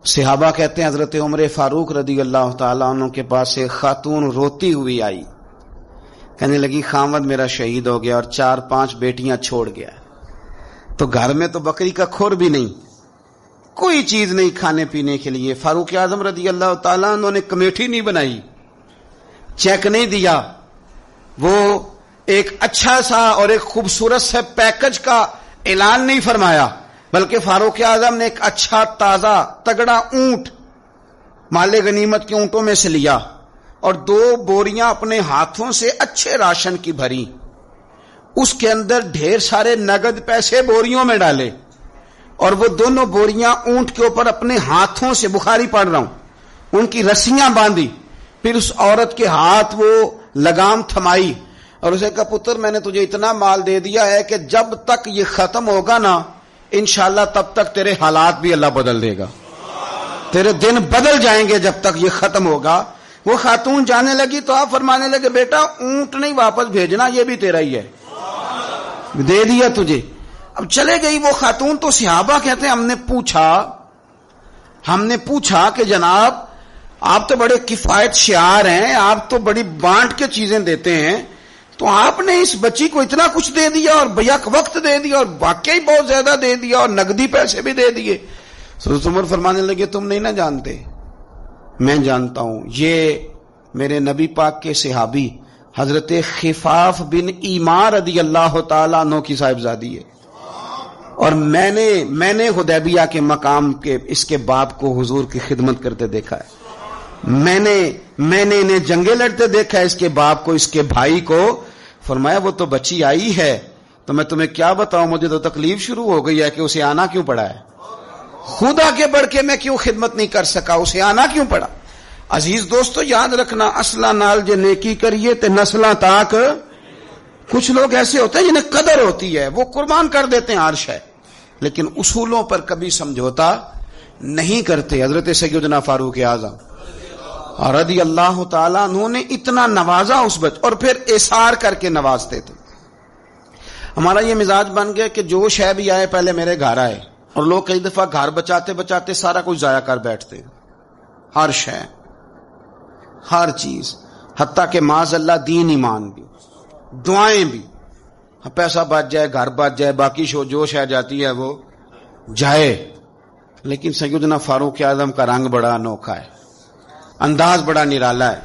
صحابہ کہتے ہیں حضرت عمر فاروق رضی اللہ تعالیٰ عنہ کے پاس ایک خاتون روتی ہوئی آئی، کہنے لگی خامد میرا شہید ہو گیا اور 4-5 بیٹیاں چھوڑ گیا، تو گھر میں تو بکری کا کھور بھی نہیں، کوئی چیز نہیں کھانے پینے کے لیے۔ فاروق اعظم رضی اللہ تعالیٰ عنہ نے کمیٹی نہیں بنائی، چیک نہیں دیا، وہ ایک اچھا سا اور ایک خوبصورت سے پیکج کا اعلان نہیں فرمایا، بلکہ فاروق اعظم نے ایک اچھا تازہ تگڑا اونٹ مال غنیمت کے اونٹوں میں سے لیا اور 2 بوریاں اپنے ہاتھوں سے اچھے راشن کی بھری، اس کے اندر ڈھیر سارے نگد پیسے بوریوں میں ڈالے اور وہ دونوں بوریاں اونٹ کے اوپر اپنے ہاتھوں سے، بخاری پڑھ رہا ہوں، ان کی رسیاں باندھی، پھر اس عورت کے ہاتھ وہ لگام تھمائی اور اسے کہا پتر میں نے تجھے اتنا مال دے دیا ہے کہ جب تک یہ ختم ہوگا نا انشاءاللہ تب تک تیرے حالات بھی اللہ بدل دے گا، تیرے دن بدل جائیں گے جب تک یہ ختم ہوگا۔ وہ خاتون جانے لگی تو آپ فرمانے لگے بیٹا اونٹ نہیں واپس بھیجنا، یہ بھی تیرا ہی ہے، دے دیا تجھے۔ اب چلے گئی وہ خاتون، تو صحابہ کہتے ہیں ہم نے پوچھا کہ جناب آپ تو بڑے کفایت شعار ہیں، آپ تو بڑی بانٹ کے چیزیں دیتے ہیں، تو آپ نے اس بچی کو اتنا کچھ دے دیا اور بیک وقت دے دیا اور واقعی بہت زیادہ دے دیا اور نقدی پیسے بھی دے دیے۔ حضرت عمر فرمانے لگے تم نہیں نہ جانتے، میں جانتا ہوں، یہ میرے نبی پاک کے صحابی حضرت خفاف بن ایمار رضی اللہ تعالیٰ عنہ کی صاحبزادی ہے، اور میں نے حدیبیہ کے مقام کے اس کے باپ کو حضور کی خدمت کرتے دیکھا ہے، میں نے انہیں جنگیں لڑتے دیکھا ہے، اس کے باپ کو، اس کے بھائی کو۔ فرمایا وہ تو بچی آئی ہے تو میں تمہیں کیا بتاؤں، مجھے تو تکلیف شروع ہو گئی ہے کہ اسے آنا کیوں پڑا ہے، خود آگے بڑھ کے میں کیوں خدمت نہیں کر سکا، اسے آنا کیوں پڑا۔ عزیز دوستو یاد رکھنا، اصلہ نال جے نیکی کریے تے نسلاں تاک، کچھ لوگ ایسے ہوتے ہیں جنہیں قدر ہوتی ہے، وہ قربان کر دیتے ہیں ہر شے، لیکن اصولوں پر کبھی سمجھوتا نہیں کرتے۔ حضرت سیدنا فاروق اعظم رضی اللہ تعالیٰ عنہ نے اتنا نوازا اس اور پھر اثار کر کے نوازتے تھے۔ ہمارا یہ مزاج بن گیا کہ جو شے بھی آئے پہلے میرے گھر آئے، اور لوگ کئی دفعہ گھر بچاتے بچاتے سارا کچھ ضائع کر بیٹھتے، ہر شے، ہر چیز، حتیٰ کہ معاذ اللہ دین ایمان بھی، دعائیں بھی، پیسہ بچ جائے، گھر بچ جائے، باقی جو شے جاتی ہے وہ جائے۔ لیکن سیدنا فاروق اعظم کا رنگ بڑا انوکھا ہے، انداز بڑا نرالا ہے۔